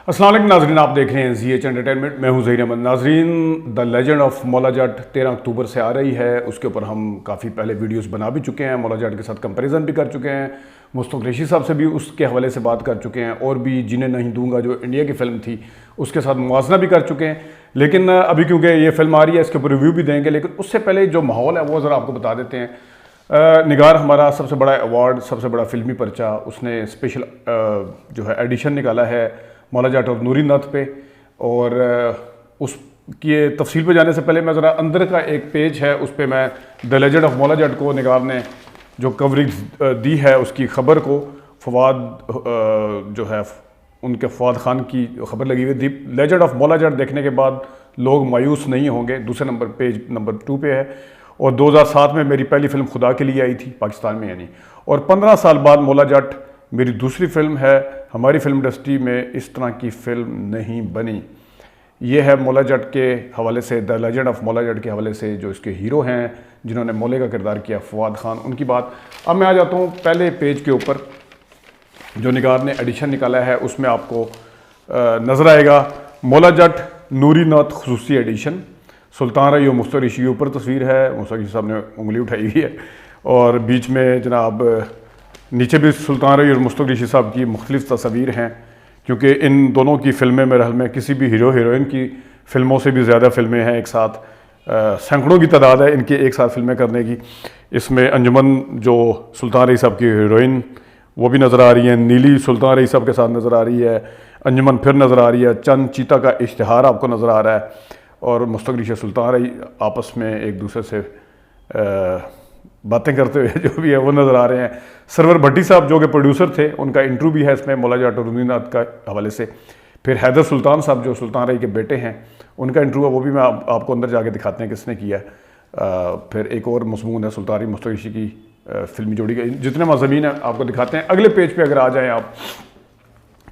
السلام علیکم ناظرین، آپ دیکھ رہے ہیں زی ایچ انٹرٹینمنٹ، میں ہوں ظہیر احمد۔ ناظرین، دا لیجنڈ آف مولا جٹ 13 اکتوبر سے آ رہی ہے، اس کے اوپر ہم کافی پہلے ویڈیوز بنا بھی چکے ہیں، مولا جٹ کے ساتھ کمپیریزن بھی کر چکے ہیں، مصطفیٰ قریشی صاحب سے بھی اس کے حوالے سے بات کر چکے ہیں، اور بھی جنہیں نہیں دوں گا جو انڈیا کی فلم تھی اس کے ساتھ موازنہ بھی کر چکے ہیں۔ لیکن ابھی کیونکہ یہ فلم آ رہی ہے اس کے اوپر ریویو بھی دیں گے، لیکن اس سے پہلے جو ماحول ہے وہ ذرا آپ کو بتا دیتے ہیں۔ نگار ہمارا سب سے بڑا ایوارڈ، سب سے بڑا فلمی پرچہ، اس نے اسپیشل جو ہے ایڈیشن نکالا ہے مولا جٹ اور نوری ناتھ پہ، اور اس کی تفصیل پہ جانے سے پہلے میں ذرا اندر کا ایک پیج ہے اس پہ میں دا لیجنڈ آف مولا جٹ کو نگار نے جو کوریج دی ہے اس کی خبر کو، فواد جو ہے ان کے فواد خان کی خبر لگی ہوئی تھی۔ لیجنڈ آف مولا جٹ دیکھنے کے بعد لوگ مایوس نہیں ہوں گے، دوسرے نمبر پیج نمبر 2 پہ ہے، اور 2007 میں میری پہلی فلم خدا کے لیے آئی تھی پاکستان میں، یعنی، اور 15 سال بعد مولا جٹ میری دوسری فلم ہے۔ ہماری فلم انڈسٹری میں اس طرح کی فلم نہیں بنی۔ یہ ہے مولا جٹ کے حوالے سے، دا لیجنڈ آف مولا جٹ کے حوالے سے، جو اس کے ہیرو ہیں جنہوں نے مولے کا کردار کیا، فواد خان، ان کی بات۔ اب میں آ جاتا ہوں پہلے پیج کے اوپر جو نگار نے ایڈیشن نکالا ہے، اس میں آپ کو نظر آئے گا مولا جٹ نوری ناتھ خصوصی ایڈیشن، سلطان رئی اور مصطفیٰ قریشی کے اوپر تصویر ہے، مصطفیٰ قریشی صاحب نے انگلی اٹھائی ہوئی ہے، اور بیچ میں جناب نیچے بھی سلطان رئی اور مصطفیٰ قریشی صاحب کی مختلف تصاویر ہیں، کیونکہ ان دونوں کی فلمیں میرے حال میں کسی بھی ہیرو ہیروئن کی فلموں سے بھی زیادہ فلمیں ہیں ایک ساتھ، سینکڑوں کی تعداد ہے ان کے ایک ساتھ فلمیں کرنے کی۔ اس میں انجمن جو سلطان رئی صاحب کی ہیروئن وہ بھی نظر آ رہی ہیں، نیلی سلطان رئی صاحب کے ساتھ نظر آ رہی ہے، انجمن پھر نظر آ رہی ہے، چند چیتا کا اشتہار آپ کو نظر آ رہا ہے، اور مصطفیٰ قریشی سلطان رئی آپس میں ایک دوسرے سے باتیں کرتے ہوئے جو بھی ہے وہ نظر آ رہے ہیں۔ سرور بھٹی صاحب جو کہ پروڈیوسر تھے، ان کا انٹرویو بھی ہے اس میں مولا جٹ اور نوری ناتھ کا حوالے سے۔ پھر حیدر سلطان صاحب جو سلطان رئی کے بیٹے ہیں، ان کا انٹرویو ہے، وہ بھی میں آپ کو اندر جا کے دکھاتے ہیں کس نے کیا ہے۔ پھر ایک اور مضمون ہے سلطان رئی مصطفیٰ قریشی کی فلمی جوڑی کا، جتنے مضامین ہیں آپ کو دکھاتے ہیں۔ اگلے پیج پہ اگر آ جائیں آپ،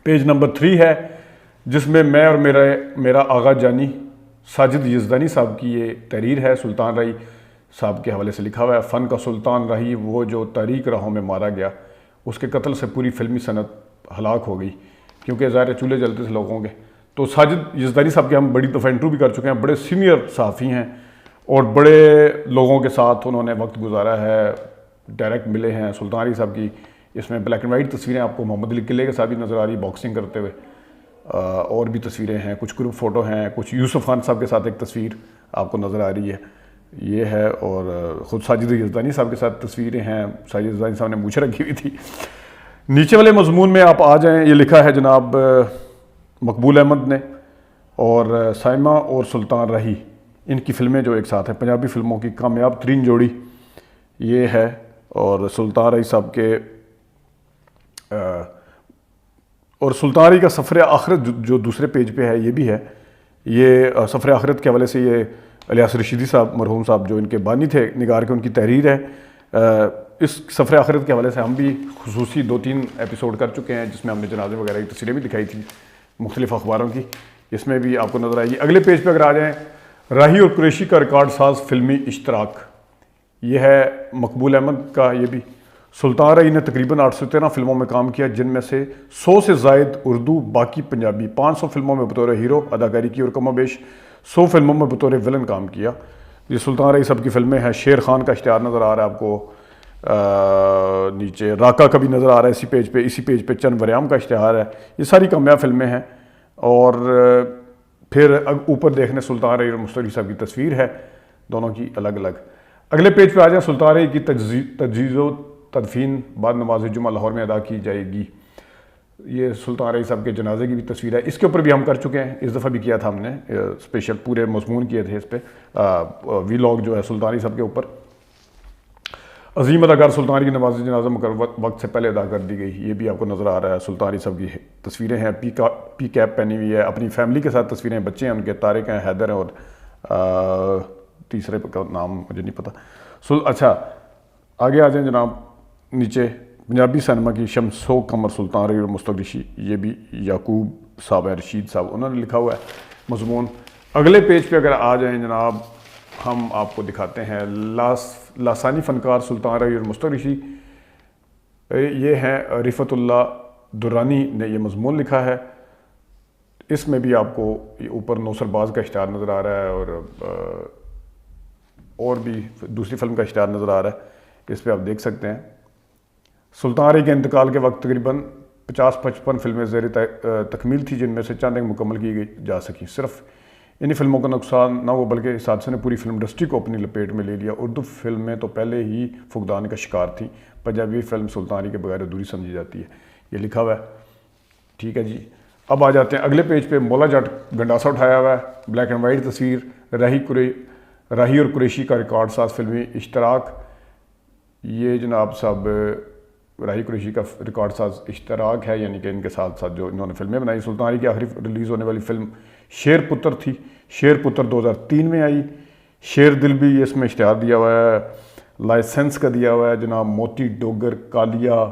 پیج نمبر 3 ہے، جس میں میں اور میرا آغا جانی ساجد یزدانی صاحب کی یہ تحریر ہے، سلطان رئی صاحب کے حوالے سے لکھا ہوا ہے۔ فن کا سلطان رہی وہ جو تاریک راہوں میں مارا گیا، اس کے قتل سے پوری فلمی صنعت ہلاک ہو گئی، کیونکہ ظاہر چولہے جلتے تھے لوگوں کے۔ تو ساجد یزدانی صاحب کے ہم بڑی دفعہ انٹرویو بھی کر چکے ہیں، بڑے سینئر صحافی ہیں، اور بڑے لوگوں کے ساتھ انہوں نے وقت گزارا ہے، ڈائریکٹ ملے ہیں۔ سلطان رئی صاحب کی اس میں بلیک اینڈ وائٹ تصویریں آپ کو محمد علی قلعے کے ساتھ بھی نظر آ رہی، باکسنگ کرتے ہوئے، اور بھی تصویریں ہیں، کچھ گروپ فوٹو ہیں، کچھ یوسف خان صاحب کے ساتھ ایک تصویر آپ کو نظر آ رہی ہے، یہ ہے، اور خود ساجد یزدانی صاحب کے ساتھ تصویریں ہیں، ساجد یزدانی صاحب نے مونچھ رکھی ہوئی تھی۔ نیچے والے مضمون میں آپ آ جائیں، یہ لکھا ہے جناب مقبول احمد نے، اور سائمہ اور سلطان رہی، ان کی فلمیں جو ایک ساتھ ہیں، پنجابی فلموں کی کامیاب ترین جوڑی یہ ہے، اور سلطان رئی صاحب کے اور سلطان رئی کا سفر آخرت جو دوسرے پیج پہ ہے، یہ بھی ہے، یہ سفر آخرت کے حوالے سے یہ الیاس رشیدی صاحب مرحوم صاحب جو ان کے بانی تھے نگار کے، ان کی تحریر ہے۔ اس سفر آخرت کے حوالے سے ہم بھی خصوصی 2-3 ایپیسوڈ کر چکے ہیں، جس میں ہم نے جنازے وغیرہ کی تصویریں بھی دکھائی تھیں مختلف اخباروں کی، اس میں بھی آپ کو نظر آئے گی۔ اگلے پیج پہ اگر آ جائیں، راہی اور قریشی کا ریکارڈ ساز فلمی اشتراک، یہ ہے مقبول احمد کا۔ یہ بھی سلطان رئی نے تقریباً 813 فلموں میں کام کیا، جن میں سے 100 سے زائد اردو، باقی پنجابی۔ 500 فلموں میں بطور ہیرو اداکاری کی، اور کم و بیش 100 فلموں میں بطور ولن کام کیا۔ یہ سلطان رئی صاحب کی فلمیں ہیں۔ شیر خان کا اشتہار نظر آ رہا ہے آپ کو، نیچے راکا کا بھی نظر آ رہا ہے اسی پیج پہ، اسی پیج پہ چند وریام کا اشتہار ہے۔ یہ ساری کامیاب فلمیں ہیں، اور پھر اوپر دیکھنے سلطان رئی اور مصطفیٰ قریشی صاحب کی تصویر ہے، دونوں کی الگ الگ۔ اگلے پیج پہ آ جائیں، سلطان رئی کی تجہیز و تدفین بعد نماز جمعہ لاہور میں ادا کی جائے گی، یہ سلطان رئی صاحب کے جنازے کی بھی تصویر ہے۔ اس کے اوپر بھی ہم کر چکے ہیں، اس دفعہ بھی کیا تھا ہم نے، اسپیشل پورے مضمون کیے تھے اس پہ، وی لاگ جو ہے سلطان رئی صاحب کے اوپر۔ عظیم اداکار سلطان رئی کی نماز جنازہ مقررہ وقت سے پہلے ادا کر دی گئی، یہ بھی آپ کو نظر آ رہا ہے۔ سلطان رئی صاحب کی تصویریں ہیں، پی کیپ پہنی ہوئی ہے، اپنی فیملی کے ساتھ تصویریں ہیں، بچے ہیں ان کے، طارق ہیں، حیدر ہیں، اور تیسرے کا نام مجھے نہیں پتہ۔ اچھا آگے آ جائیں جناب، نیچے پنجابی سینما کی شمس و قمر سلطان رئی اور مصطفیٰ قریشی، یہ بھی یعقوب صاحب ہے، رشید صاحب، انہوں نے لکھا ہوا ہے مضمون۔ اگلے پیج پہ اگر آ جائیں جناب، ہم آپ کو دکھاتے ہیں لاسانی فنکار سلطان رئی اور مصطفیٰ قریشی، یہ ہیں رفعت اللہ درانی نے یہ مضمون لکھا ہے، اس میں بھی آپ کو اوپر نوسر باز کا اشتہار نظر آ رہا ہے اور بھی دوسری فلم کا اشتہار نظر آ رہا ہے، اس پہ آپ دیکھ سکتے ہیں۔ سلطان علی کے انتقال کے وقت تقریباً 50-55 فلمیں زیر تکمیل تھی، جن میں سے چند ایک مکمل کی جا سکیں۔ صرف انہی فلموں کا نقصان نہ ہوا بلکہ اس حادثے نے پوری فلم انڈسٹری کو اپنی لپیٹ میں لے لیا۔ اردو فلمیں تو پہلے ہی فقدان کا شکار تھیں، پنجابی فلم سلطان علی کے بغیر ادھوری سمجھی جاتی ہے، یہ لکھا ہوا ہے۔ ٹھیک ہے جی، اب آ جاتے ہیں اگلے پیج پہ۔ مولا جٹ گنڈاسا اٹھایا ہوا ہے، بلیک اینڈ وائٹ تصویر، راہی اور قریشی کا ریکارڈ ساز فلمی اشتراک۔ یہ جناب صاحب راہی قریشی کا ریکارڈ ساز اشتراک ہے، یعنی کہ ان کے ساتھ ساتھ جو انہوں نے فلمیں بنائی۔ سلطان علی کی آخری ریلیز ہونے والی فلم شیر پتر تھی، شیر پتر 2003 میں آئی۔ شیر دل بھی اس میں اشتہار دیا ہوا ہے، لائسنس کا دیا ہوا ہے جناب موتی ڈوگر، کالیا،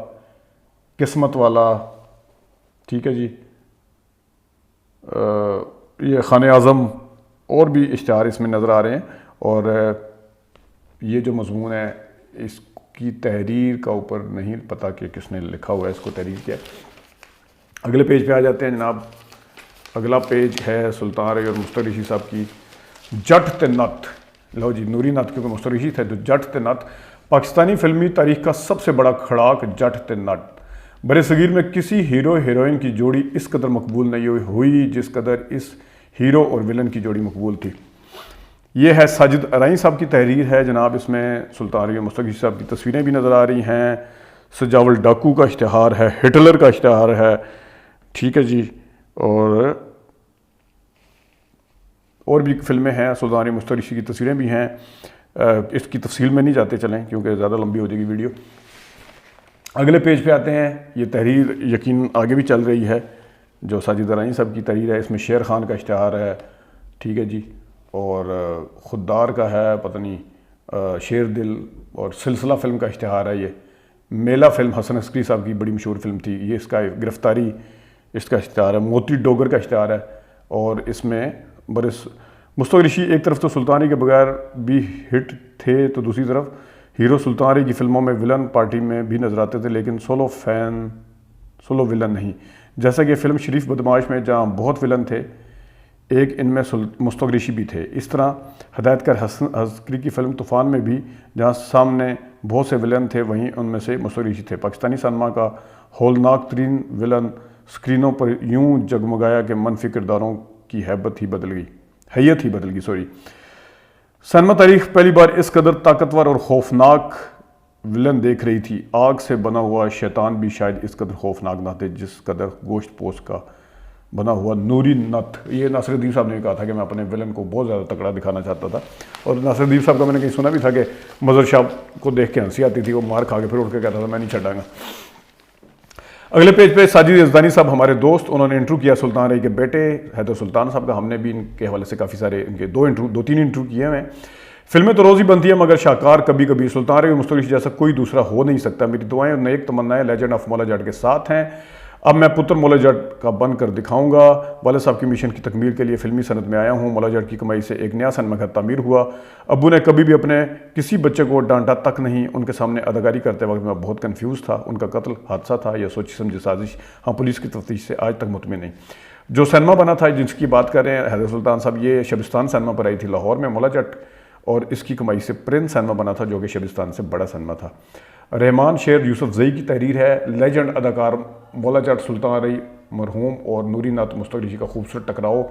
قسمت والا۔ ٹھیک ہے جی، یہ خان اعظم اور بھی اشتہار اس میں نظر آ رہے ہیں، اور یہ جو مضمون ہے اس کی تحریر کا اوپر نہیں پتہ کہ کس نے لکھا ہوا ہے، اس کو تحریر کیا ہے۔ اگلے پیج پہ آ جاتے ہیں جناب۔ اگلا پیج ہے سلطان رہی اور مشتاق ریشی صاحب کی جٹ تے نت۔ لو جی، نوری نت کیونکہ مشتاق ریشی تھے، تو جٹ تے نت پاکستانی فلمی تاریخ کا سب سے بڑا کھڑاک جٹ تے نت۔ برِ صغیر میں کسی ہیرو ہیروئن کی جوڑی اس قدر مقبول نہیں ہوئی جس قدر اس ہیرو اور ولن کی جوڑی مقبول تھی۔ یہ ہے ساجد ارائیں صاحب کی تحریر ہے جناب، اس میں سلطان رہی اور مشتاق ریشی صاحب کی تصویریں بھی نظر آ رہی ہیں۔ سجاول ڈاکو کا اشتہار ہے، ہٹلر کا اشتہار ہے۔ ٹھیک ہے جی، اور بھی فلمیں ہیں، سلطان رہی مشتاق ریشی کی تصویریں بھی ہیں۔ اس کی تفصیل میں نہیں جاتے چلیں کیونکہ زیادہ لمبی ہو جائے گی ویڈیو۔ اگلے پیج پہ آتے ہیں۔ یہ تحریر یقین آگے بھی چل رہی ہے جو ساجد ارائیں صاحب کی تحریر ہے، اس میں شیر خان کا اشتہار ہے۔ ٹھیک ہے جی، اور خوددار کا ہے، پتہ نہیں شیر دل اور سلسلہ فلم کا اشتہار ہے۔ یہ میلہ فلم حسن عسکری صاحب کی بڑی مشہور فلم تھی، یہ اس کا گرفتاری اس کا اشتہار ہے۔ موتی ڈوگر کا اشتہار ہے، اور اس میں مشتاق ریشی ایک طرف تو سلطان علی کے بغیر بھی ہٹ تھے، تو دوسری طرف ہیرو سلطان علی کی فلموں میں ولن پارٹی میں بھی نظر آتے تھے، لیکن سولو ولن نہیں، جیسا کہ فلم شریف بدماش میں جہاں بہت ولن تھے، ایک ان میں مشتاق ریشی بھی تھے۔ اس طرح ہدایت کار حسن عسکری کی فلم طوفان میں بھی جہاں سامنے بہت سے ولن تھے، وہیں ان میں سے مشتاق ریشی تھے۔ پاکستانی سینما کا ہولناک ترین ولن سکرینوں پر یوں جگمگایا کہ منفی کرداروں کی حیت ہی بدل گئی۔ سینما تاریخ پہلی بار اس قدر طاقتور اور خوفناک ولن دیکھ رہی تھی۔ آگ سے بنا ہوا شیطان بھی شاید اس قدر خوفناک نہ تھے جس قدر گوشت پوش کا بنا ہوا نوری نت۔ یہ ناصر الدین صاحب نے کہا تھا کہ میں اپنے ولن کو بہت زیادہ تکڑا دکھانا چاہتا تھا، اور ناصر الدین صاحب کا میں نے کہیں سنا بھی تھا کہ مظہر شاہ کو دیکھ کے ہنسی آتی تھی، وہ مار کھا کے پھر اٹھ کے کہتا تھا میں نہیں چھڈاں گا۔ اگلے پیج پہ ساجد یزدانی صاحب ہمارے دوست، انہوں نے انٹرو کیا سلطان رہی کے بیٹے حیدر سلطان صاحب کا۔ ہم نے بھی ان کے حوالے سے کافی سارے ان کے 2-3 انٹرو کیے ہوئے ہیں۔ فلمیں تو روز ہی بنتی ہیں مگر شاہکار کبھی کبھی۔ سلطان رہی اور مشتاق ریشی جیسا کوئی دوسرا ہو نہیں سکتا۔ میری دعائیں اور نیک تمنائیں لیجنڈ آف مولا جٹ کے ساتھ ہیں۔ اب میں پتر مولا جٹ کا بن کر دکھاؤں گا۔ والد صاحب کی مشن کی تکمیل کے لیے فلمی صنعت میں آیا ہوں۔ مولا جٹ کی کمائی سے ایک نیا سینما گھر تعمیر ہوا۔ ابو نے کبھی بھی اپنے کسی بچے کو ڈانٹا تک نہیں۔ ان کے سامنے اداکاری کرتے وقت میں بہت کنفیوز تھا۔ ان کا قتل حادثہ تھا یا سوچی سمجھی سازش؟ ہاں، پولیس کی تفتیش سے آج تک مطمئن نہیں۔ جو سینما بنا تھا جس کی بات کر رہے ہیں حیدر سلطان صاحب، یہ شبستان سینما پر آئی تھی لاہور میں مولا جٹ، اور اس کی کمائی سے پرنس سینما بنا تھا جو کہ شبستان سے بڑا سینما تھا۔ رحمان شیر یوسف زئی کی تحریر ہے۔ لیجنڈ اداکار مولا جٹ سلطان رہی مرحوم اور نوری نت مشتاق ریشی کا خوبصورت ٹکراؤ۔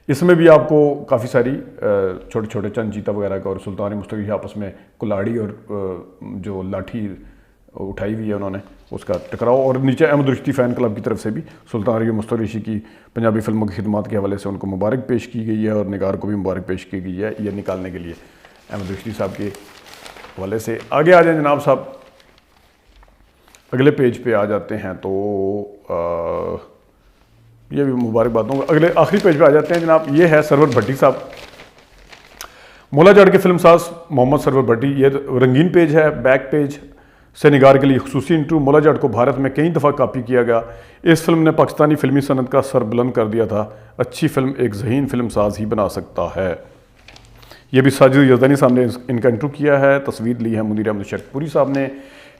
اس میں بھی آپ کو کافی ساری چھوٹے چھوٹے چند چیتا وغیرہ کا، اور سلطان رہی مشتاق ریشی آپس میں کلاڑی اور جو لاٹھی اٹھائی ہوئی ہے انہوں نے، اس کا ٹکراؤ۔ اور نیچے احمد رشدی فین کلب کی طرف سے بھی سلطان رہی اور مشتاق ریشی کی پنجابی فلموں کی خدمات کے حوالے سے ان کو مبارک پیش کی گئی ہے، اور نگار کو بھی مبارک پیش کی گئی ہے یہ نکالنے کے لیے احمد رشدی صاحب کے حوالے سے۔ آگے آ جائیں جناب صاحب، اگلے پیج پہ آ جاتے ہیں تو یہ بھی مبارکبادوں کا آخری پیج پہ آ جاتے ہیں جناب۔ یہ ہے سرور بھٹی صاحب، مولا جٹ کے فلم ساز محمد سرور بھٹی۔ یہ رنگین پیج ہے، بیک پیج سے نگار کے لیے خصوصی انٹرو۔ مولا جٹ کو بھارت میں کئی دفعہ کاپی کیا گیا۔ اس فلم نے پاکستانی فلمی صنعت کا سر بلند کر دیا تھا۔ اچھی فلم ایک ذہین فلم ساز ہی بنا سکتا ہے۔ یہ بھی ساجد یزدانی صاحب نے ان کا انٹرو کیا ہے، تصویر لی ہے منیر احمد شرک پوری صاحب نے۔